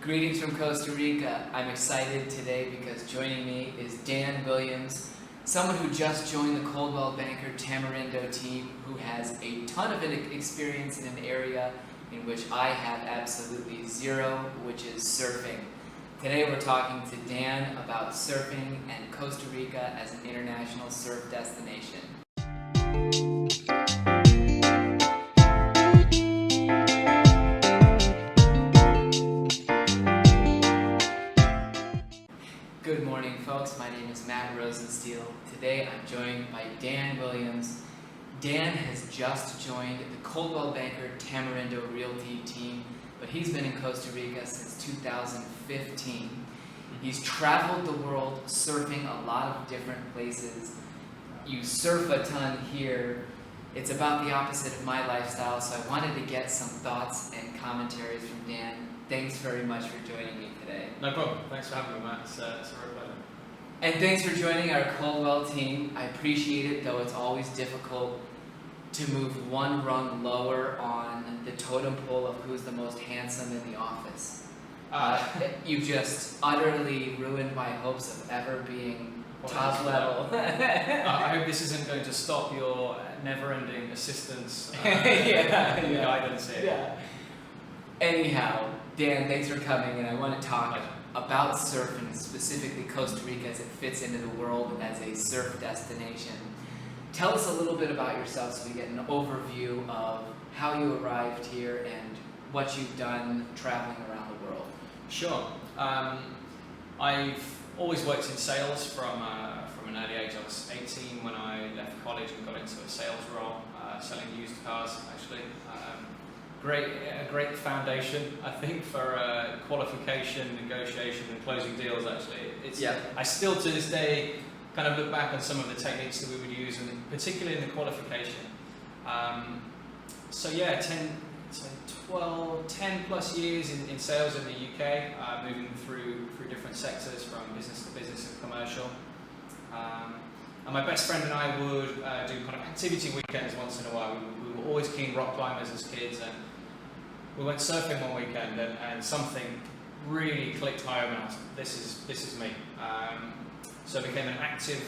Greetings from Costa Rica. I'm excited today because joining me is Dan Williams, someone who just joined the Coldwell Banker Tamarindo team, who has a ton of experience in an area in which I have absolutely zero, which is surfing. Today we're talking to Dan about surfing and Costa Rica as an international surf destination. Good morning, folks. My name is Matt Rosensteel. Today I'm joined by Dan Williams. Dan has just joined the Coldwell Banker Tamarindo Realty team, but he's been in Costa Rica since 2015. He's traveled the world surfing a lot of different places. You surf a ton here. It's about the opposite of my lifestyle, so I wanted to get some thoughts and commentaries from Dan. Thanks very much for joining me today. No problem. Thanks for having me, Matt. It's a real pleasure. And thanks for joining our Coldwell team. I appreciate it, though it's always difficult to move one rung lower on the totem pole of who's the most handsome in the office. You just utterly ruined my hopes of ever being top level. I hope this isn't going to stop your never-ending assistance guidance here. Yeah. Anyhow, Dan, thanks for coming, and I want to talk about surfing, specifically Costa Rica as it fits into the world as a surf destination. Tell us a little bit about yourself so we get an overview of how you arrived here and what you've done traveling around the world. Sure. I've always worked in sales from an early age. I was 18 when I left college and got into a sales role, selling used cars, actually. A great foundation, I think, for qualification, negotiation, and closing deals. Actually, I still to this day kind of look back on some of the techniques that we would use, and particularly in the qualification. 10 plus years in sales in the UK, moving through different sectors from business to business and commercial. And my best friend and I would do kind of activity weekends once in a while. We were always keen rock climbers as kids, and we went surfing one weekend, and something really clicked home, and I was like, this is me. So I became an active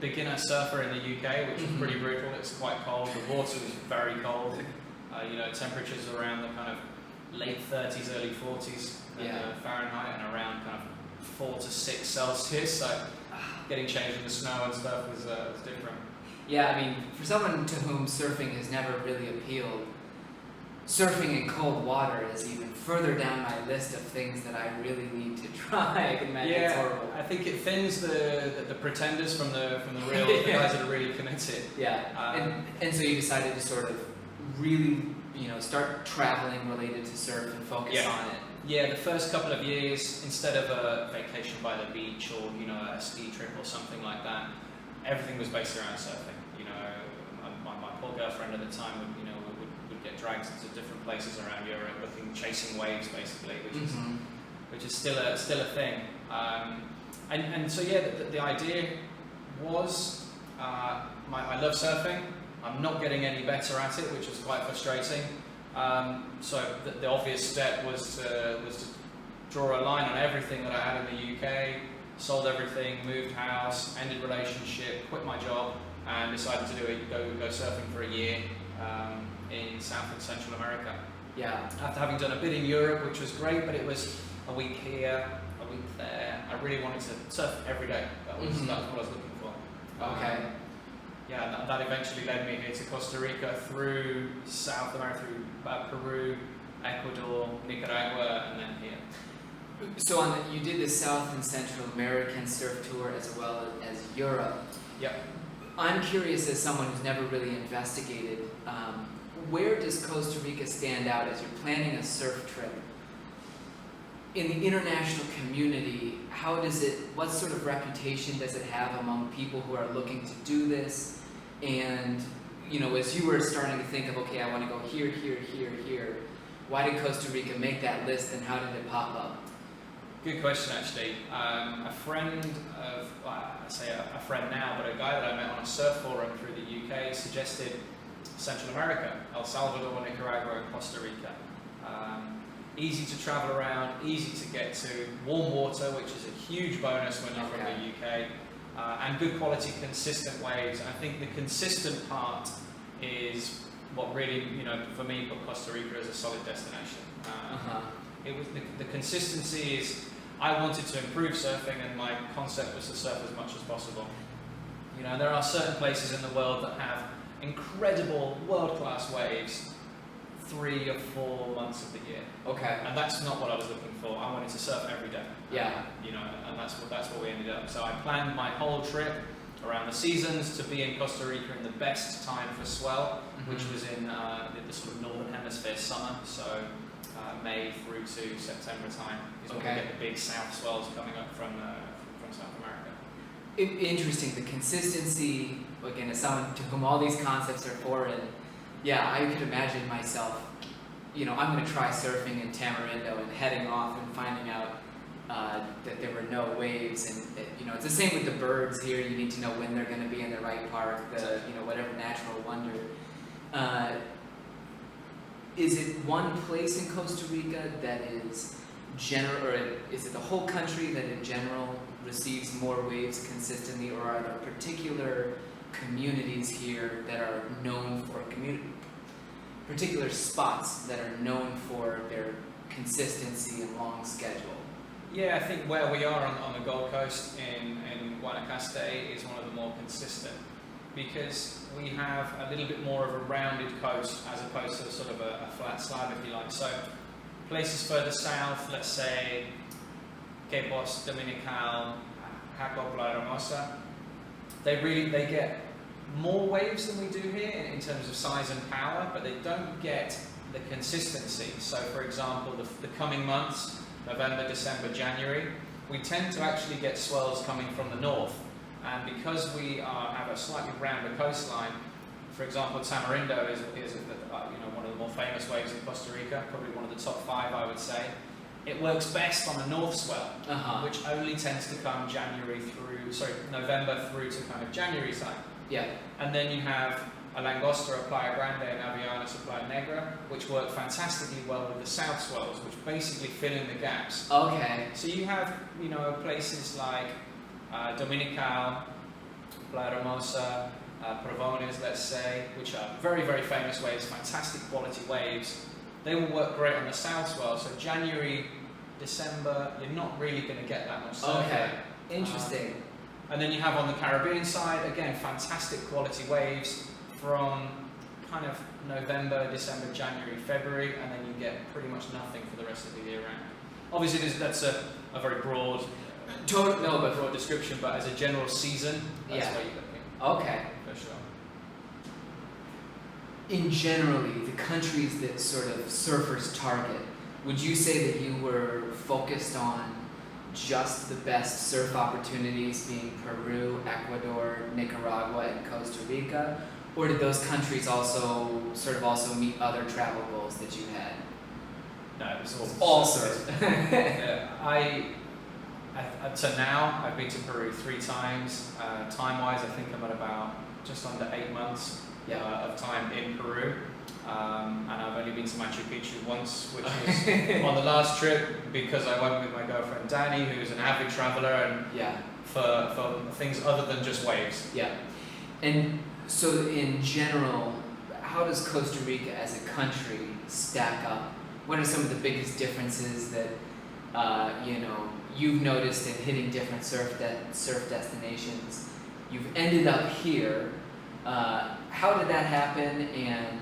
beginner surfer in the UK, which was pretty brutal. It's quite cold. The water was very cold. Temperatures around the kind of late 30s, early 40s Fahrenheit, and around kind of 4 to 6 Celsius. So getting changed in the snow and stuff was different. Yeah, I mean, for someone to whom surfing has never really appealed, surfing in cold water is even further down my list of things that I really need to try. I can imagine it's horrible. I think it thins the pretenders from the real the guys that are really committed. Yeah, and so you decided to sort of really start traveling related to surf and focus on it. Yeah, the first couple of years, instead of a vacation by the beach or a ski trip or something like that, everything was based around surfing. My poor girlfriend at the time would get dragged into different places around Europe, chasing waves basically, which is still a thing. So the idea was I love surfing. I'm not getting any better at it, which was quite frustrating. So the obvious step was to draw a line on everything that I had in the UK, sold everything, moved house, ended relationship, quit my job, and decided to go surfing for a year in South and Central America. Yeah. After having done a bit in Europe, which was great, but it was a week here, a week there. I really wanted to surf every day. That was what I was looking for. Okay. That eventually led me here to Costa Rica, through South America, through Peru, Ecuador, Nicaragua, and then here. So you did the South and Central American surf tour as well as Europe. Yep. I'm curious, as someone who's never really investigated, where does Costa Rica stand out as you're planning a surf trip? In the international community, what sort of reputation does it have among people who are looking to do this? And, as you were starting to think of, okay, I want to go here, here, here, here, why did Costa Rica make that list, and how did it pop up? Good question, actually. A friend of, I say a friend now, but a guy that I met on a surf forum through the UK suggested Central America, El Salvador, Nicaragua, and Costa Rica. easy to travel around, easy to get to, warm water, which is a huge bonus when you're from the UK, and good quality, consistent waves. I think the consistent part is what really, for me, put Costa Rica as a solid destination. It was the consistency is, I wanted to improve surfing, and my concept was to surf as much as possible. There are certain places in the world that have incredible world-class waves 3 or 4 months of the year. Okay. And that's not what I was looking for. I wanted to surf every day. Yeah. And that's what we ended up. So I planned my whole trip around the seasons to be in Costa Rica in the best time for swell, which was in the sort of northern hemisphere summer. So May through to September time is when we get the big south swells coming up from South America. Interesting. The consistency, again, as someone to whom all these concepts are foreign, yeah, I could imagine myself, I'm going to try surfing in Tamarindo and heading off and finding out that there were no waves, and it's the same with the birds here. You need to know when they're going to be in the right park, whatever natural wonder. Is it one place in Costa Rica that is general, or is it the whole country that in general receives more waves consistently, or are there particular communities here that are known for particular spots that are known for their consistency and long schedule? Yeah, I think where we are on the Gold Coast in Guanacaste is one of the more consistent, because we have a little bit more of a rounded coast as opposed to sort of a flat slab, if you like. So places further south, let's say Quepos, Dominical, Jaco, Playa Hermosa, they get more waves than we do here in terms of size and power, but they don't get the consistency. So for example, the coming months, November, December, January, we tend to actually get swells coming from the north. And because we have a slightly rounder coastline, for example, Tamarindo is one of the more famous waves in Costa Rica, probably one of the top 5, I would say. It works best on a north swell, which only tends to come November through to kind of January time. Yeah. And then you have a Langostura, Playa Grande, and Avianas, Playa Negra, which work fantastically well with the south swells, which basically fill in the gaps. Okay. So you have, places like Dominical, Playa Hermosa, Provones, let's say, which are very, very famous waves, fantastic quality waves. They will work great on the south swell. So January, December, you're not really going to get that much surf. Okay. Interesting. And then you have on the Caribbean side, again, fantastic quality waves from kind of November, December, January, February, and then you get pretty much nothing for the rest of the year round. Obviously, that's a very broad description, but as a general season, that's where you're looking. Okay. For sure. In generally, the countries that sort of surfers target, would you say that you were focused on just the best surf opportunities being Peru, Ecuador, Nicaragua, and Costa Rica? Or did those countries also meet other travel goals that you had? No, it was all surf. So now I've been to Peru 3 times. Time-wise, I think I'm at about just under 8 months of time in Peru. And I've only been to Machu Picchu once, which was on the last trip because I went with my girlfriend Danny, who's an avid traveler, and for things other than just waves. Yeah. And so in general, how does Costa Rica as a country stack up? What are some of the biggest differences that you've noticed in hitting different surf destinations? You've ended up here. How did that happen, and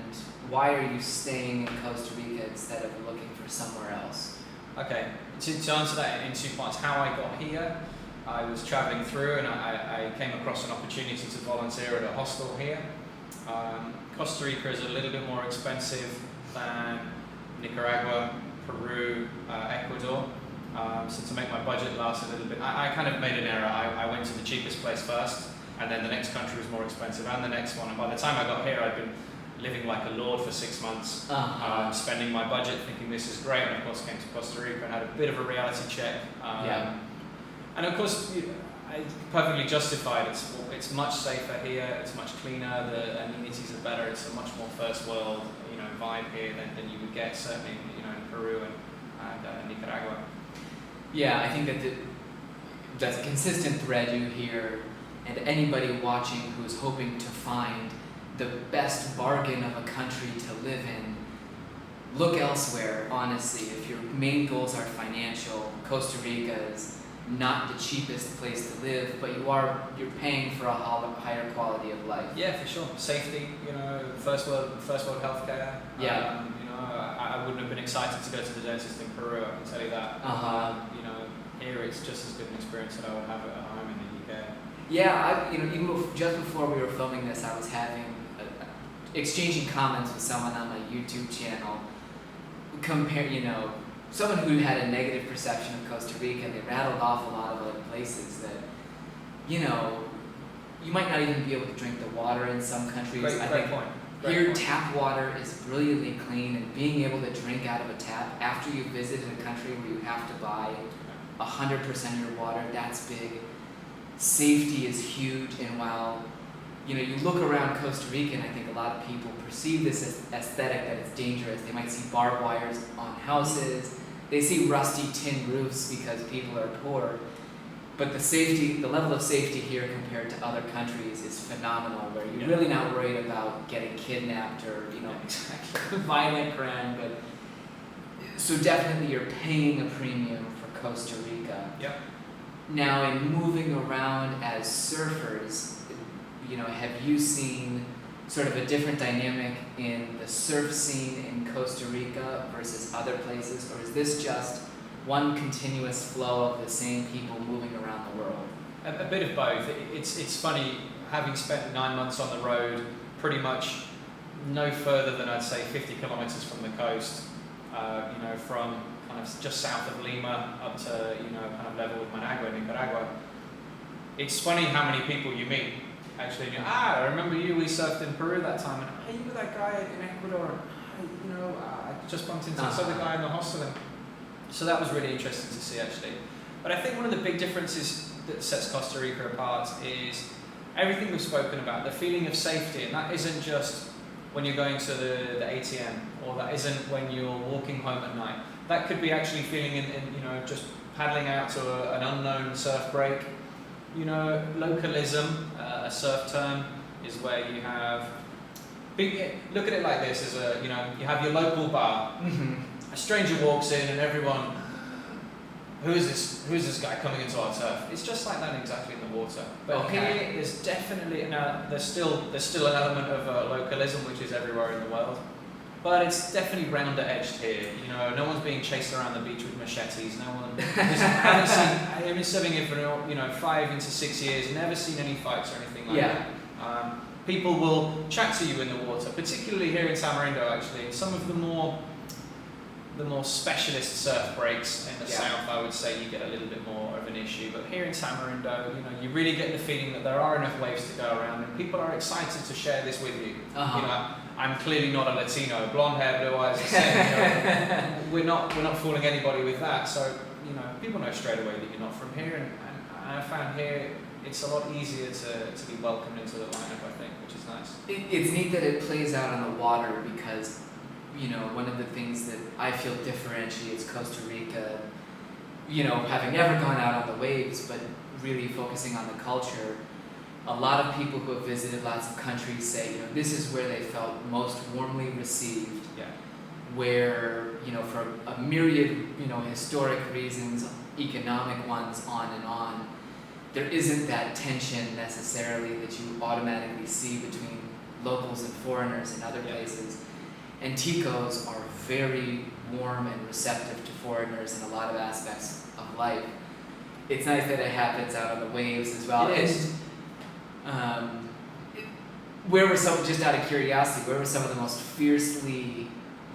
why are you staying in Costa Rica instead of looking for somewhere else? Okay, to answer that in 2 parts. How I got here, I was traveling through and I came across an opportunity to volunteer at a hostel here. Costa Rica is a little bit more expensive than Nicaragua, Peru, Ecuador. So to make my budget last a little bit, I kind of made an error. I went to the cheapest place first, and then the next country was more expensive, and the next one. And by the time I got here, I'd been living like a lord for 6 months, spending my budget, thinking this is great, and of course came to Costa Rica and had a bit of a reality check. And of course, I perfectly justified. It's much safer here. It's much cleaner. The amenities are better. It's a much more first world, vibe here than you would get certainly, in Peru Nicaragua. Yeah, I think that that's a consistent thread you hear, and anybody watching who's hoping to find the best bargain of a country to live in, look elsewhere, honestly. If your main goals are financial, Costa Rica is not the cheapest place to live, but you're paying for a higher quality of life. Yeah, for sure. Safety, first world healthcare. Yeah. I wouldn't have been excited to go to the dentist in Peru, I can tell you that. Here it's just as good an experience that I would have at home in the UK. Yeah, just before we were filming this, I was exchanging comments with someone on my YouTube channel, someone who had a negative perception of Costa Rica, and they rattled off a lot of other places that, you might not even be able to drink the water in some countries. Great point. Here, tap water is brilliantly clean, and being able to drink out of a tap after you visit in a country where you have to buy 100% of your water, that's big. Safety is huge, and while you look around Costa Rica, and I think a lot of people perceive this aesthetic that it's dangerous. They might see barbed wires on houses. They see rusty tin roofs because people are poor. But the level of safety here compared to other countries is phenomenal, where you're really not worried about getting kidnapped or, violent crime. But so definitely you're paying a premium for Costa Rica. Yep. Now, in moving around as surfers, have you seen sort of a different dynamic in the surf scene in Costa Rica versus other places, or is this just one continuous flow of the same people moving around the world? A bit of both. It's funny, having spent 9 months on the road, pretty much no further than I'd say 50 kilometers from the coast, from kind of just south of Lima up to, kind of level with Managua, Nicaragua. It's funny how many people you meet. Actually, I remember you, we surfed in Peru that time, and hey, you were that guy in Ecuador, I just bumped into this other guy in the hostel. So that was really interesting to see, actually. But I think one of the big differences that sets Costa Rica apart is everything we've spoken about, the feeling of safety, and that isn't just when you're going to the ATM, or that isn't when you're walking home at night. That could be actually feeling in just paddling out to an unknown surf break. Localism, a surf term, is where you have look at it like this: you have your local bar. Mm-hmm. A stranger walks in, and everyone, who is this guy coming into our turf? It's just like that exactly in the water. But here, there's definitely there's still an element of localism, which is everywhere in the world. But it's definitely rounder edged here. No one's being chased around the beach with machetes. No one. I've been serving here for 5 into 6 years. Never seen any fights or anything like that. People will chat to you in the water, particularly here in Tamarindo. Actually, some of the more specialist surf breaks in the south, I would say you get a little bit more of an issue. But here in Tamarindo, you really get the feeling that there are enough waves to go around, and people are excited to share this with you. I'm clearly not a Latino, blonde hair, blue eyes. We're not fooling anybody with that. So people know straight away that you're not from here, and I found here it's a lot easier to be welcomed into the lineup, I think, which is nice. It's neat that it plays out on the water because, one of the things that I feel differentiates Costa Rica, having never gone out on the waves, but really focusing on the culture. A lot of people who have visited lots of countries say, this is where they felt most warmly received. Yeah. Where, for a myriad, historic reasons, economic ones, on and on, there isn't that tension necessarily that you automatically see between locals and foreigners in other places. And Ticos are very warm and receptive to foreigners in a lot of aspects of life. It's nice that it happens out on the waves as well. Just out of curiosity, where were some of the most fiercely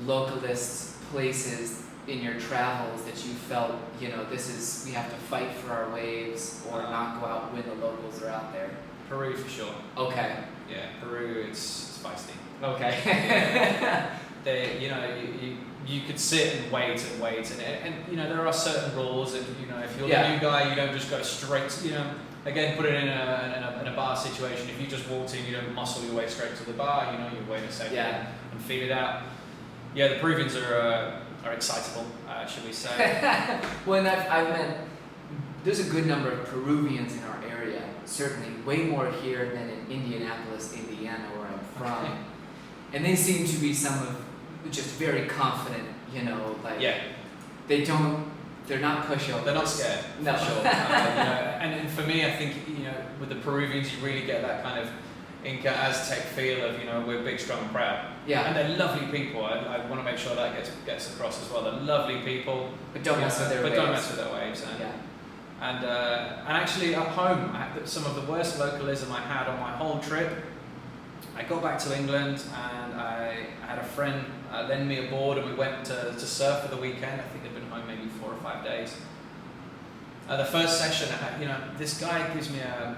localist places in your travels that you felt, we have to fight for our waves or not go out when the locals are out there? Peru for sure. Okay. Yeah, Peru, it's feisty. Okay. You could sit and wait, and there are certain rules, and if you're the new guy, you don't just go straight. Again, put it in a bar situation. If you just walked in, you don't muscle your way straight to the bar. You wait a second and feel it out. Yeah, the Peruvians are are excitable, should we say. Well, and I've met, there's a good number of Peruvians in our area, certainly way more here than in Indianapolis, Indiana, where I'm from. Okay. And they seem to be some of just very confident, like Yeah, they're not pushovers. they're not scared, No. for sure. And for me, I think, with the Peruvians, you really get that kind of Inca Aztec feel of, we're big, strong, and proud. Yeah, And they're lovely people. I want to make sure that gets across as well. They're lovely people, but don't mess with their ways. but don't mess with their ways. And actually at home, some of the worst localism I had on my whole trip. I got back to England and I had a friend lend me a board and we went to surf for the weekend. I think they'd been home maybe 4 or 5 days. The first session, this guy gives me a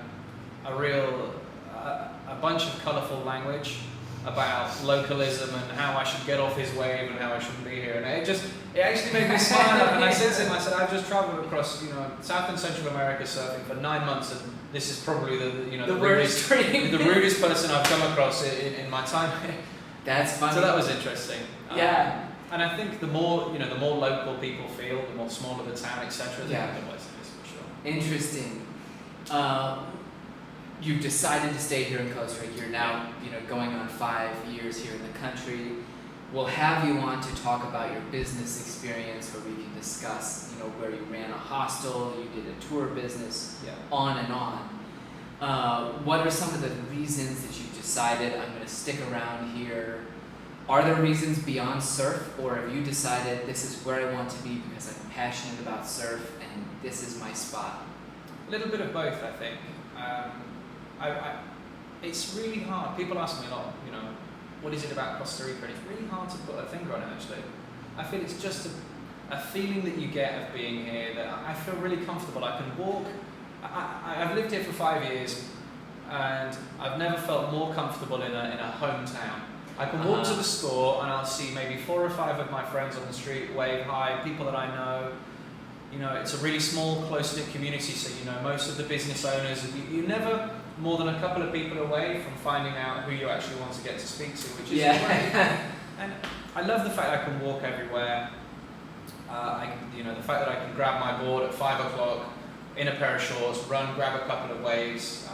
bunch of colourful language about localism and how I should get off his wave and how I shouldn't be here. And it actually made me smile. And I said to him, I've just travelled across, South and Central America surfing for 9 months, and this is probably the rudest person I've come across in my time. That's funny. So that was interesting. Yeah. And I think the more local people feel, the more smaller the town, etc. Yeah. The better it is for sure. Interesting. You've decided to stay here in Costa Rica. You're now, going on 5 years here in the country. We'll have you on to talk about your business experience, where we can discuss, where you ran a hostel, you did a tour business, Yeah. on and on. What are some of the reasons that you've decided I'm going to stick around here? Are there reasons beyond surf, or have you decided this is where I want to be because I'm passionate about surf and this is my spot? A little bit of both, I think. It's really hard. People ask me a lot, what is it about Costa Rica? And it's really hard to put a finger on it, actually. I feel it's just a feeling that you get of being here that I feel really comfortable. I can walk. I've lived here for 5 years, and I've never felt more comfortable in a hometown. I can walk to the store and I'll see maybe 4 or 5 of my friends on the street, wave hi, people that I know. It's a really small, close-knit community, so most of the business owners, you're never more than a couple of people away from finding out who you actually want to get to speak to, which is great. And I love the fact I can walk everywhere. The fact that I can grab my board at 5 o'clock in a pair of shorts, run, grab a couple of waves.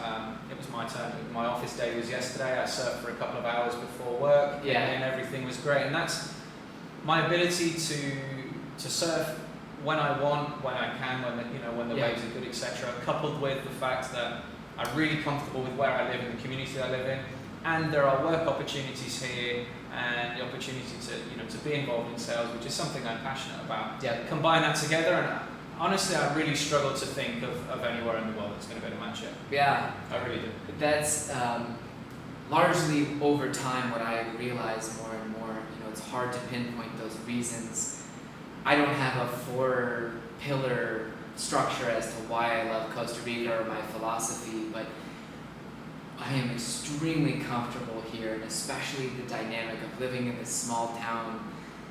It was my turn. My office day was yesterday. I surfed for a couple of hours before work, and everything was great. And that's my ability to surf when I want, when I can, when the waves are good, etc. Coupled with the fact that I'm really comfortable with where I live and the community I live in, and there are work opportunities here and the opportunity to be involved in sales, which is something I'm passionate about. Yeah. Combine that together, and honestly, I really struggle to think of anywhere in the world that's going to be able to match it. Yeah. I really do. That's largely over time what I realize more and more. It's hard to pinpoint those reasons. I don't have a 4-pillar structure as to why I love Costa Rica or my philosophy, but I am extremely comfortable here, and especially the dynamic of living in this small town.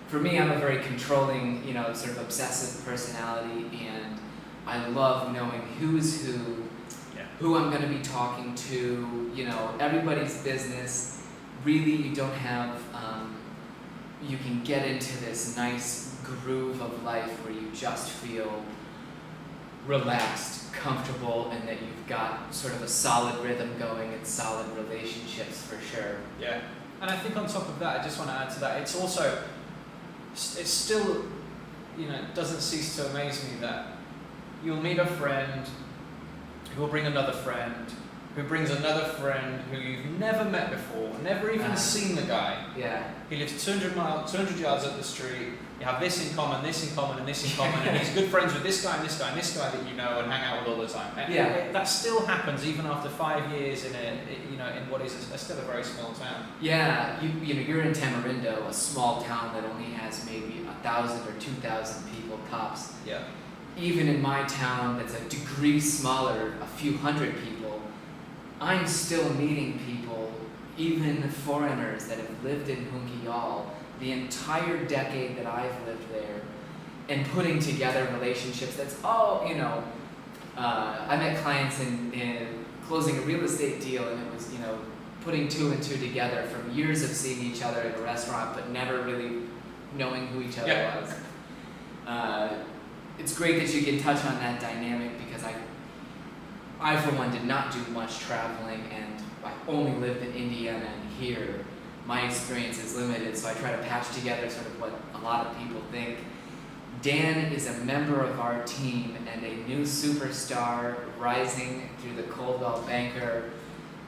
For me, I'm a very controlling, sort of obsessive personality, and I love knowing who's who I'm going to be talking to, everybody's business. Really, you don't have, you can get into this nice groove of life where you just feel relaxed, comfortable, and that you've got sort of a solid rhythm going and solid relationships for sure. Yeah. And I think on top of that, I just want to add to that, it's still, it doesn't cease to amaze me that you'll meet a friend who will bring another friend, who brings another friend who you've never met before, never even seen the guy. Yeah. He lives 200 yards up the street. You have this in common, this in common, and this in common, and he's good friends with this guy and this guy and this guy that you know and hang out with all the time. And that still happens even after 5 years in what is still a very small town. Yeah, you're in Tamarindo, a small town that only has maybe 1,000 or 2,000 people tops. Yeah. Even in my town, that's a degree smaller, a few hundred people, I'm still meeting people, even foreigners that have lived in Junquillal the entire decade that I've lived there, and putting together relationships. I met clients in closing a real estate deal, and it was, putting 2 and 2 together from years of seeing each other at a restaurant, but never really knowing who each other Yeah. was. It's great that you can touch on that dynamic because I for one did not do much traveling, and I only lived in Indiana and here. My experience is limited, so I try to patch together sort of what a lot of people think. Dan is a member of our team and a new superstar rising through the Coldwell Banker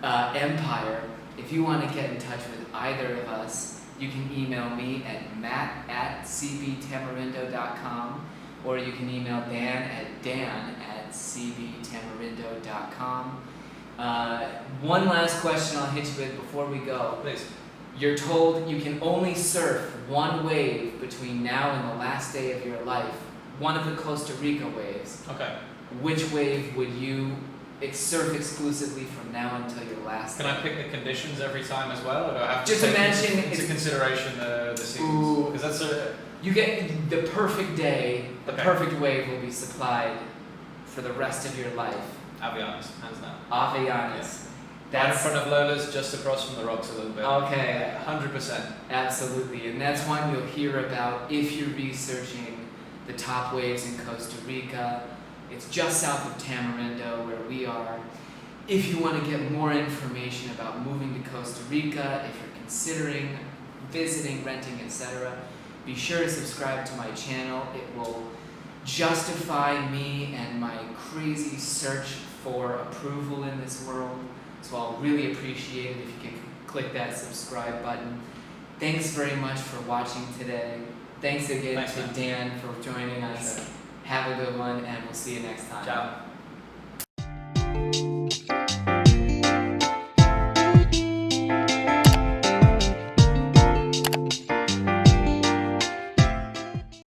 empire. If you want to get in touch with either of us, you can email me at matt@cbtamarindo.com, or you can email Dan at dan@cbtamarindo.com. One last question I'll hit you with before we go. Please. You're told you can only surf one wave between now and the last day of your life, one of the Costa Rica waves. Okay. Which wave would you surf exclusively from now until your last Can day? I pick the conditions every time as well, or do I have to Just take imagine into it's- consideration the seasons? Ooh. Because that's a... You get the perfect day, the Okay. perfect wave will be supplied for the rest of your life. Avianas, hands down. Avellanas. Right in That's front of Lola's, just across from the rocks a little bit. okay. 100%. Absolutely, and that's one you'll hear about if you're researching the top waves in Costa Rica. It's just south of Tamarindo, where we are. If you want to get more information about moving to Costa Rica, if you're considering visiting, renting, etc., be sure to subscribe to my channel. It will justify me and my crazy search for approval in this world. So I'll really appreciate it if you can click that subscribe button. Thanks very much for watching today. Thanks again Thanks, to man. Dan for joining us. Sure. Have a good one, and we'll see you next time. Ciao.